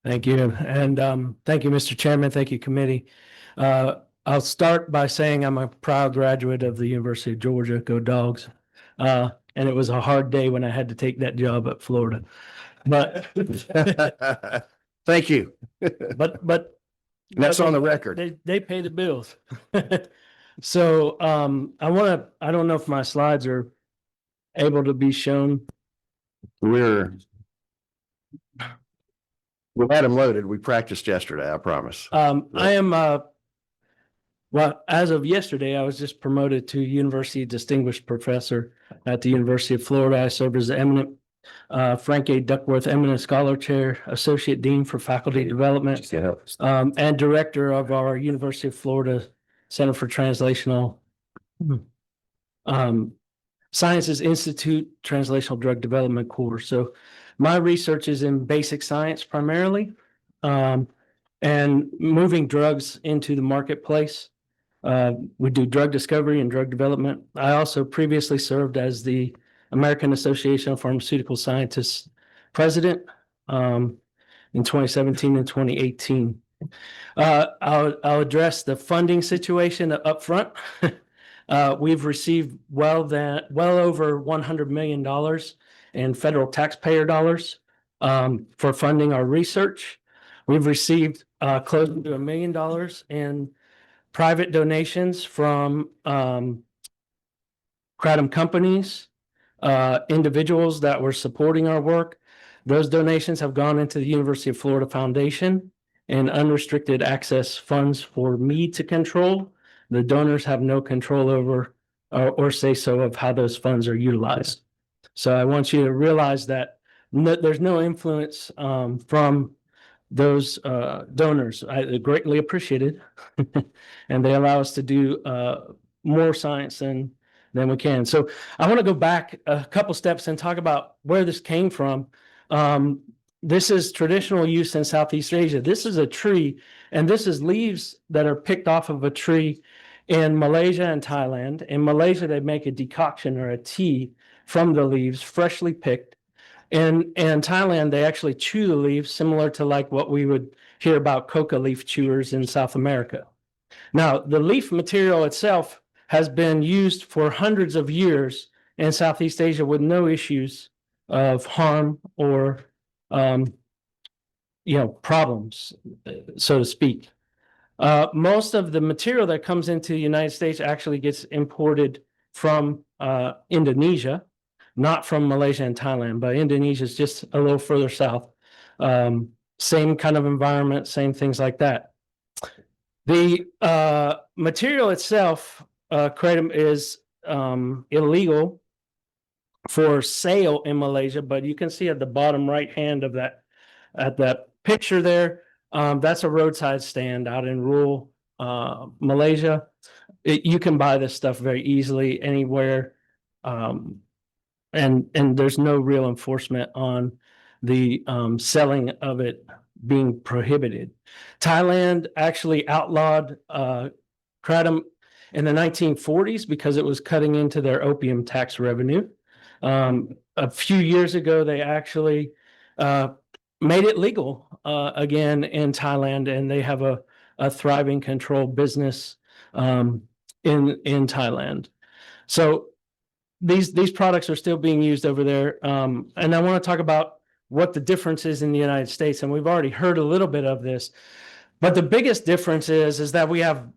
Thank you. And thank you, Mr. Chairman. Thank you, committee. I'll start by saying I'm a proud graduate of the University of Georgia. Go Dogs. And it was a hard day when I had to take that job at Florida. But Thank you. but That's on the record. They pay the bills. So I don't know if my slides are able to be shown. We had them loaded. We practiced yesterday, I promise. I am well, as of yesterday, I was just promoted to University Distinguished Professor at the University of Florida. I serve as the eminent Frank A. Duckworth Eminent Scholar Chair, Associate Dean for Faculty Development, and Director of our University of Florida Center for Translational Sciences Institute Translational Drug Development course. So my research is in basic science primarily, and moving drugs into the marketplace. We do drug discovery and drug development. I also previously served as the American Association of Pharmaceutical Scientists president in 2017 and 2018. I'll address the funding situation up front. We've received well over $100 million in federal taxpayer dollars for funding our research. We've received close to $1 million in private donations from Kratom companies, individuals that were supporting our work. Those donations have gone into the University of Florida Foundation and unrestricted access funds for me to control. The donors have no control over or say so of how those funds are utilized. So I want you to realize that there's no influence from those donors. I greatly appreciated and they allow us to do more science than we can. So I want to go back a couple steps and talk about where this came from. This is traditional use in Southeast Asia. This is a tree, and this is leaves that are picked off of a tree in Malaysia and Thailand. In Malaysia, they make a decoction or a tea from the leaves, freshly picked. In Thailand, they actually chew the leaves, similar to like what we would hear about coca leaf chewers in South America. Now, the leaf material itself has been used for hundreds of years in Southeast Asia with no issues of harm or problems, so to speak. Most of the material that comes into the United States actually gets imported from Indonesia, not from Malaysia and Thailand, but Indonesia is just a little further south. Same kind of environment, same things like that. The material itself, kratom, is illegal for sale in Malaysia, but you can see at the bottom right hand of that, at that picture there, that's a roadside stand out in rural Malaysia. You can buy this stuff very easily anywhere, and there's no real enforcement on the selling of it being prohibited. Thailand actually outlawed kratom in the 1940s because it was cutting into their opium tax revenue. A few years ago, they actually made it legal again in Thailand, and they have a thriving controlled business in Thailand. So these products are still being used over there. And I want to talk about what the difference is in the United States. And we've already heard a little bit of this, but the biggest difference is that we have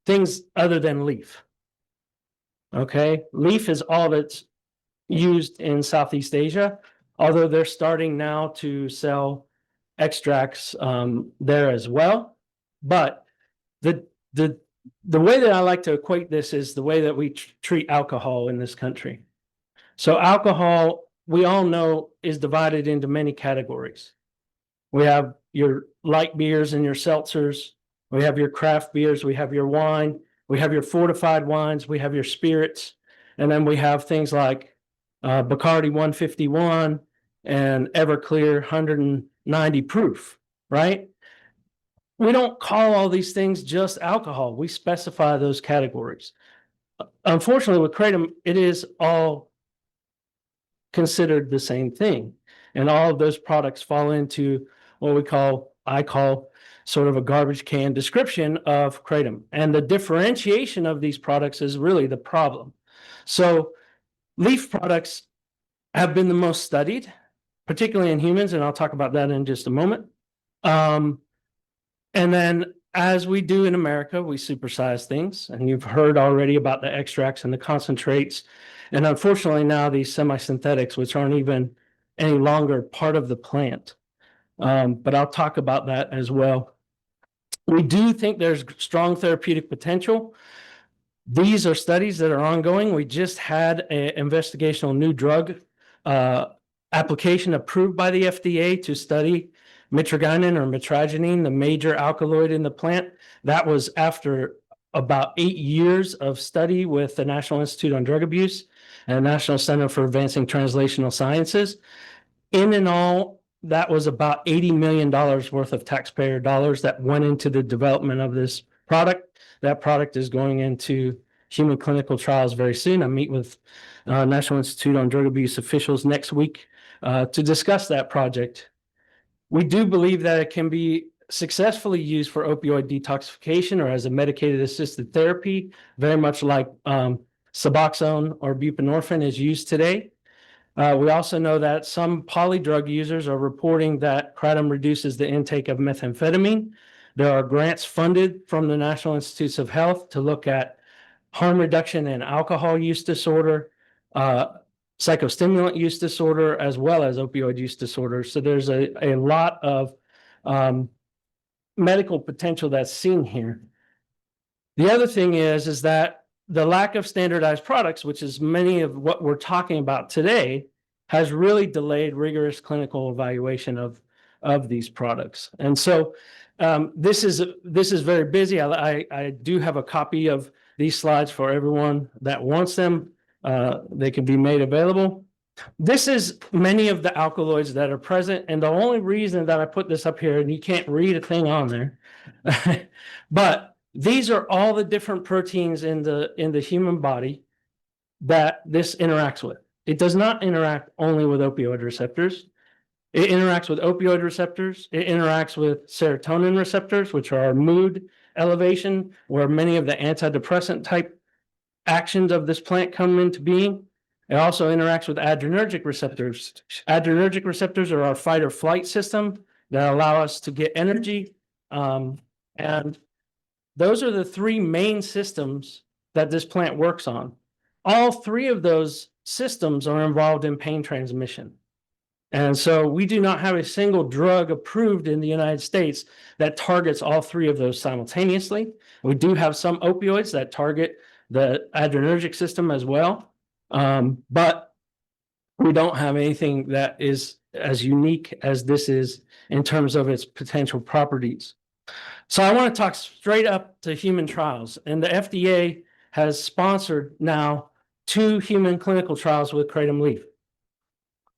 things other than leaf. Okay, leaf is all that's used in Southeast Asia, although they're starting now to sell extracts there as well. But the way that I like to equate this is the way that we treat alcohol in this country. So alcohol, we all know, is divided into many categories. We have your light beers and your seltzers. We have your craft beers. We have your wine. We have your fortified wines. We have your spirits. And then we have things like Bacardi 151 and Everclear 190 proof, right? We don't call all these things just alcohol. We specify those categories. Unfortunately, with kratom, it is all considered the same thing. And all of those products fall into I call sort of a garbage can description of Kratom. And the differentiation of these products is really the problem. So leaf products have been the most studied, particularly in humans, and I'll talk about that in just a moment. And then, as we do in America, we supersize things, and you've heard already about the extracts and the concentrates. And unfortunately, now these semi-synthetics, which aren't even any longer part of the plant. But I'll talk about that as well. We do think there's strong therapeutic potential. These are studies that are ongoing. We just had an investigational new drug application approved by the FDA to study mitragynine or mitragynine, the major alkaloid in the plant. That was after about 8 years of study with the National Institute on Drug Abuse and the National Center for Advancing Translational Sciences. In and all, that was about $80 million worth of taxpayer dollars that went into the development of this product. That product is going into human clinical trials very soon. I meet with National Institute on Drug Abuse officials next week to discuss that project. We do believe that it can be successfully used for opioid detoxification or as a medicated assisted therapy, very much like Suboxone or buprenorphine is used today. We also know that some polydrug users are reporting that Kratom reduces the intake of methamphetamine. There are grants funded from the National Institutes of Health to look at harm reduction in alcohol use disorder, psychostimulant use disorder, as well as opioid use disorder. So there's a lot of medical potential that's seen here. The other thing is that the lack of standardized products, which is many of what we're talking about today, has really delayed rigorous clinical evaluation of these products. And so this is very busy. I do have a copy of these slides for everyone that wants them. They can be made available. This is many of the alkaloids that are present. And the only reason that I put this up here, and you can't read a thing on there, but these are all the different proteins in the human body that this interacts with. It does not interact only with opioid receptors. It interacts with opioid receptors. It interacts with serotonin receptors, which are our mood elevation, where many of the antidepressant type actions of this plant come into being. It also interacts with adrenergic receptors. Adrenergic receptors are our fight or flight system that allow us to get energy. And those are the three main systems that this plant works on. All three of those systems are involved in pain transmission. And so we do not have a single drug approved in the United States that targets all three of those simultaneously. We do have some opioids that target the adrenergic system as well. But we don't have anything that is as unique as this is in terms of its potential properties. So I want to talk straight up to human trials, and the FDA has sponsored now 2 human clinical trials with Kratom leaf.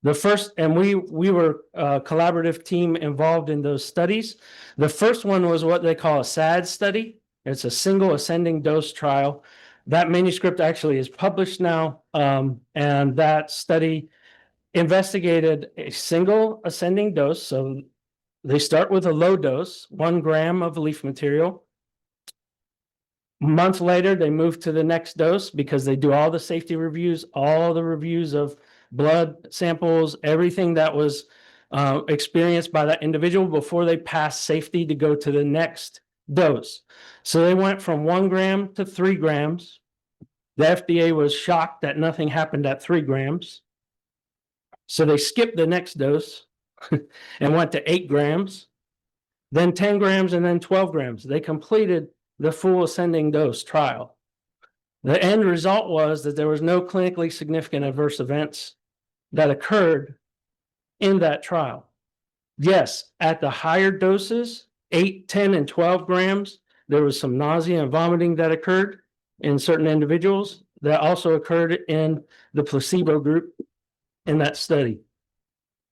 The first, and we were a collaborative team involved in those studies. The first one was what they call a SAD study. It's a single ascending dose trial. That manuscript actually is published now, and that study investigated a single ascending dose. So they start with a low dose, 1 gram of leaf material. A month later, they move to the next dose because they do all the safety reviews, all the reviews of blood samples, everything that was experienced by that individual before they pass safety to go to the next dose. So they went from 1 gram to 3 grams. The FDA was shocked that nothing happened at 3 grams. So they skipped the next dose and went to 8 grams, then 10 grams, and then 12 grams. They completed the full ascending dose trial. The end result was that there was no clinically significant adverse events that occurred in that trial. Yes, at the higher doses, 8, 10, and 12 grams, there was some nausea and vomiting that occurred in certain individuals that also occurred in the placebo group in that study.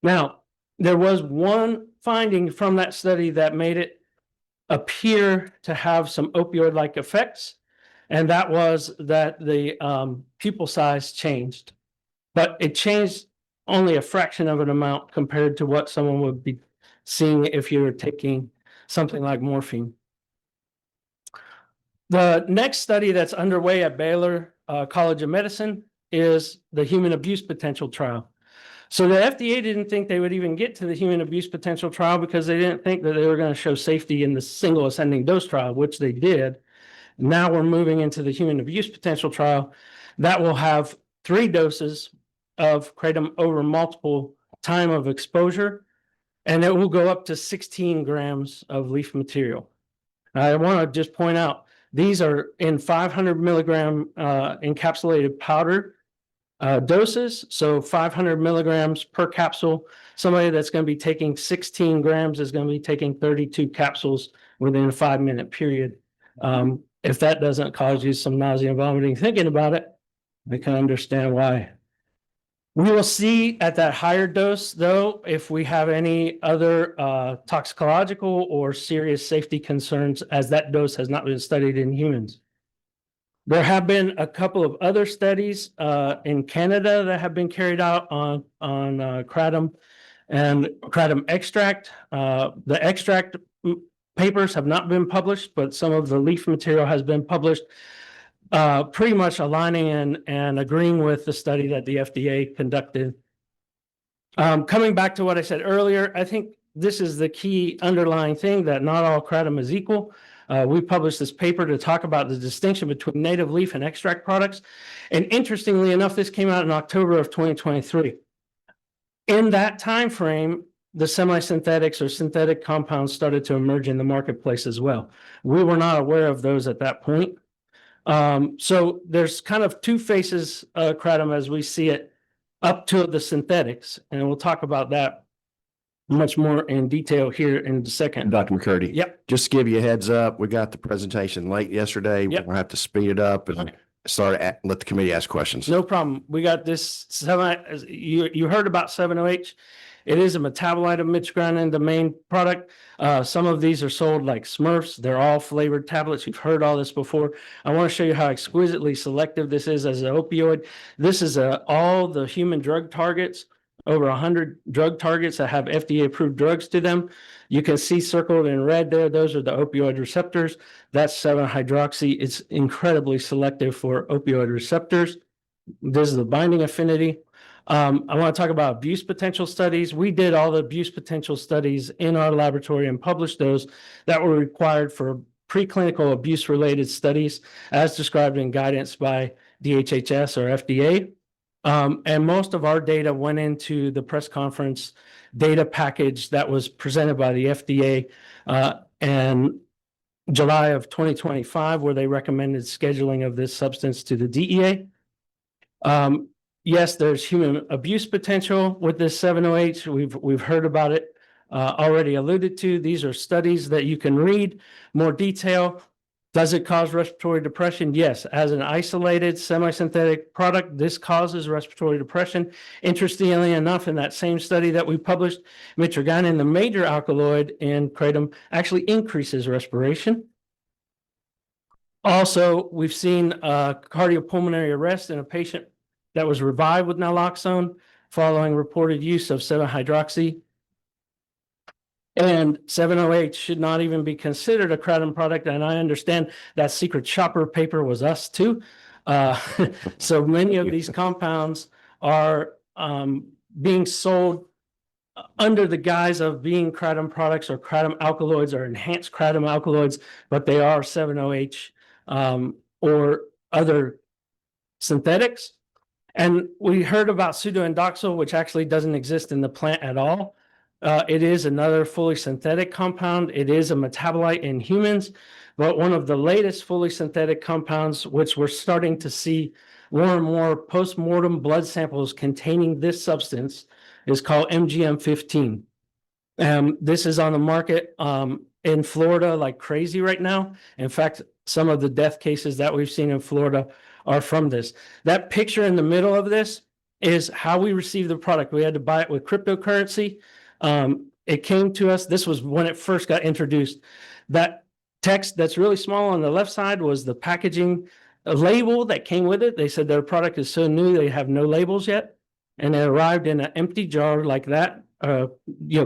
Now, there was one finding from that study that made it appear to have some opioid-like effects, and that was that the pupil size changed, but it changed only a fraction of an amount compared to what someone would be seeing if you're taking something like morphine. The next study that's underway at Baylor College of Medicine is the human abuse potential trial. So the FDA didn't think they would even get to the human abuse potential trial because they didn't think that they were going to show safety in the single ascending dose trial, which they did. Now we're moving into the human abuse potential trial that will have 3 doses of kratom over multiple time of exposure, and it will go up to 16 grams of leaf material. I want to just point out, these are in 500 milligram encapsulated powder doses, so 500 milligrams per capsule. Somebody that's going to be taking 16 grams is going to be taking 32 capsules within a 5-minute period. If that doesn't cause you some nausea and vomiting thinking about it, I can understand why. We will see at that higher dose, though, if we have any other toxicological or serious safety concerns, as that dose has not been studied in humans. There have been a couple of other studies in Canada that have been carried out on kratom and kratom extract. The extract papers have not been published, but some of the leaf material has been published, pretty much aligning and agreeing with the study that the FDA conducted. Coming back to what I said earlier, I think this is the key underlying thing, that not all kratom is equal. We published this paper to talk about the distinction between native leaf and extract products. And interestingly enough, this came out in October of 2023. In that time frame, the semi-synthetics or synthetic compounds started to emerge in the marketplace as well. We were not aware of those at that point. So there's kind of 2 faces of kratom as we see it up to the synthetics. And we'll talk about that much more in detail here in a second. Dr. McCurdy. Yep. Just to give you a heads up, we got the presentation late yesterday. Yep. We'll have to speed it up and Okay. let the committee ask questions. No problem. We got this you heard about 7-OH. It is a metabolite of michigan, the main product. Some of these are sold like Smurfs. They're all flavored tablets. You've heard all this before. I want to show you how exquisitely selective this is as an opioid. This is all the human drug targets, over 100 drug targets that have FDA approved drugs to them. You can see circled in red there, those are the opioid receptors. That's 7-hydroxy. It's incredibly selective for opioid receptors. This is the binding affinity. I want to talk about abuse potential studies. We did all the abuse potential studies in our laboratory and published those that were required for preclinical abuse related studies as described in guidance by DHHS or FDA. And most of our data went into the press conference data package that was presented by the FDA in July of 2025, where they recommended scheduling of this substance to the DEA. Yes, there's human abuse potential with this 7-OH. We've heard about it already alluded to. These are studies that you can read more detail. Does it cause respiratory depression? Yes. As an isolated semi-synthetic product, this causes respiratory depression. Interestingly enough, in that same study that we published, michigan, the major alkaloid in kratom, actually increases respiration. Also, we've seen cardiopulmonary arrest in a patient that was revived with naloxone following reported use of 7-hydroxy. And 7-OH should not even be considered a kratom product. And I understand that secret shopper paper was us too. So many of these compounds are being sold under the guise of being kratom products or kratom alkaloids or enhanced kratom alkaloids, but they are 7-OH or other synthetics. And we heard about pseudoindoxil, which actually doesn't exist in the plant at all. It is another fully synthetic compound. It is a metabolite in humans, but one of the latest fully synthetic compounds, which we're starting to see more and more post-mortem blood samples containing this substance, is called MGM-15. This is on the market in Florida like crazy right now. In fact, some of the death cases that we've seen in Florida are from this. That picture in the middle of this is how we received the product. We had to buy it with cryptocurrency. It came to us. This was when it first got introduced. That text that's really small on the left side was the packaging label that came with it. They said their product is so new, they have no labels yet. And it arrived in an empty jar like that,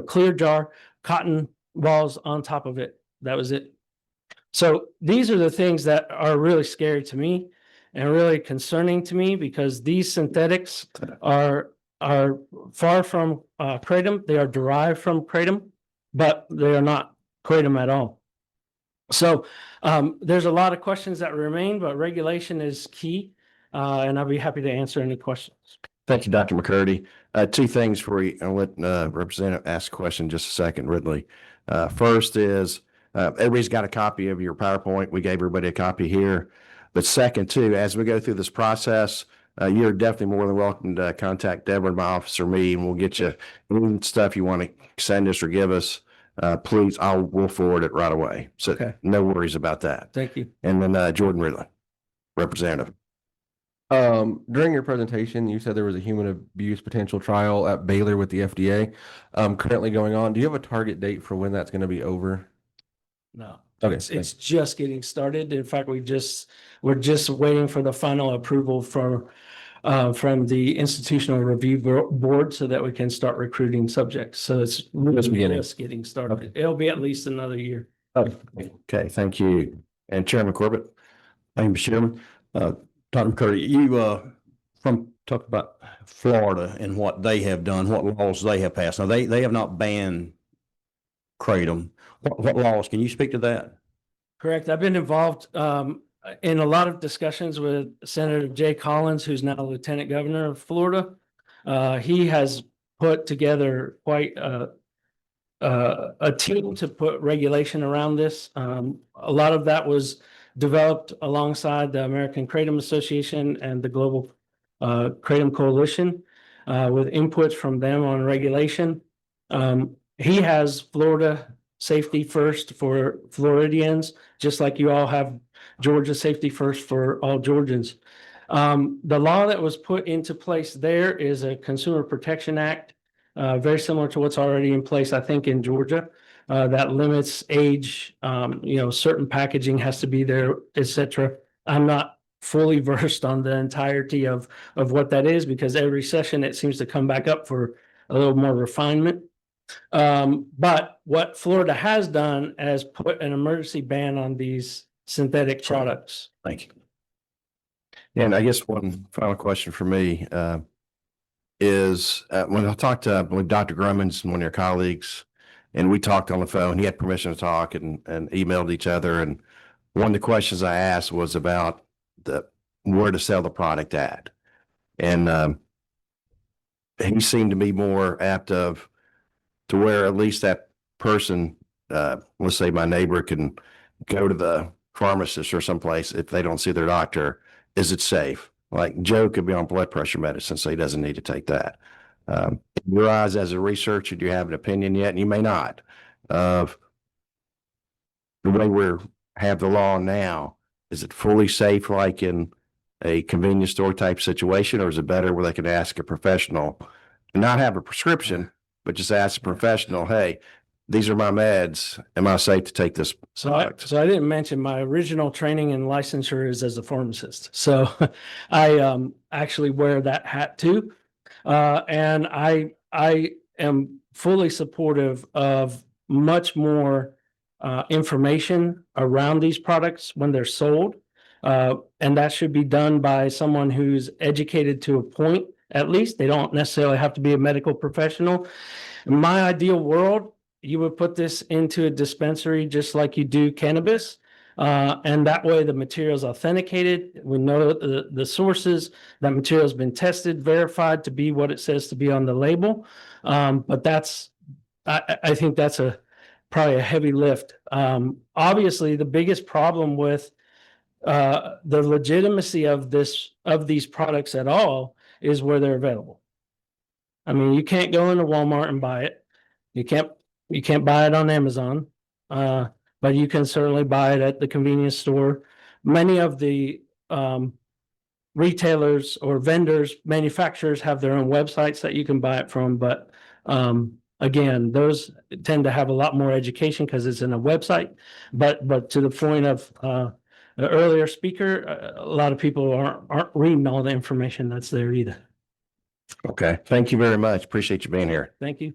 clear jar cotton balls on top of it. That was it. So these are the things that are really scary to me and really concerning to me, because these synthetics are far from kratom. They are derived from kratom, but they are not kratom at all. So there's a lot of questions that remain, but regulation is key, and I'll be happy to answer any questions. Thank you, Dr. McCurdy. Two things for you. I'll let Representative ask a question in just a second, Ridley. First is, everybody's got a copy of your PowerPoint. We gave everybody a copy here. But second, too, as we go through this process, you're definitely more than welcome to contact Deborah in my office or me, and we'll get you any stuff you want to send us or give us. Please, we'll forward it right away. So Okay. no worries about that. Thank you. And then Jordan Ridley, Representative. During your presentation, you said there was a human abuse potential trial at Baylor with the FDA, currently going on. Do you have a target date for when that's going to be over? No. Okay, It's just getting started. In fact, we're just waiting for the final approval from the Institutional Review Board so that we can start recruiting subjects. So it's really just getting started. Okay. It'll be at least another year. Okay, thank you. And Chairman Corbett. Thank you, Mr. Chairman. Dr. McCurdy, you talk about Florida and what they have done, what laws they have passed. Now, they have not banned kratom. What laws? Can you speak to that? Correct. I've been involved in a lot of discussions with Senator Jay Collins, who's now Lieutenant Governor of Florida. He has put together quite a team to put regulation around this. A lot of that was developed alongside the American Kratom Association and the Global Kratom Coalition, with inputs from them on regulation. He has Florida safety first for Floridians, just like you all have Georgia safety first for all Georgians. The law that was put into place there is a Consumer Protection Act, very similar to what's already in place, I think, in Georgia, that limits age, certain packaging has to be there, etc. I'm not fully versed on the entirety of what that is, because every session it seems to come back up for a little more refinement. But what Florida has done is put an emergency ban on these synthetic products. Thank you. And I guess one final question for me is when I talked to Dr. Grummins and one of your colleagues, and we talked on the phone, he had permission to talk and emailed each other. And one of the questions I asked was about where to sell the product at. And he seemed to be more apt to where at least that person, let's say my neighbor, can go to the pharmacist or someplace if they don't see their doctor. Is it safe? Like Joe could be on blood pressure medicine, so he doesn't need to take that. In your eyes as a researcher, do you have an opinion yet? And you may not, of the way we have the law now. Is it fully safe like in a convenience store type situation, or is it better where they can ask a professional and not have a prescription, but just ask a professional, hey, these are my meds. Am I safe to take this product? So I didn't mention my original training and licensure is as a pharmacist. So I actually wear that hat too. And I am fully supportive of much more information around these products when they're sold. And that should be done by someone who's educated to a point. At least they don't necessarily have to be a medical professional. In my ideal world, you would put this into a dispensary just like you do cannabis. And that way the material is authenticated. We know the sources, that material has been tested, verified to be what it says to be on the label. But I think that's probably a heavy lift. Obviously, the biggest problem with the legitimacy of these products at all is where they're available. I mean, you can't go into Walmart and buy it. You can't buy it on Amazon, but you can certainly buy it at the convenience store. Many of the retailers or vendors, manufacturers have their own websites that you can buy it from. But again, those tend to have a lot more education because it's in a website. But to the point of the earlier speaker, a lot of people aren't reading all the information that's there either. Okay. Thank you very much. Appreciate you being here. Thank you.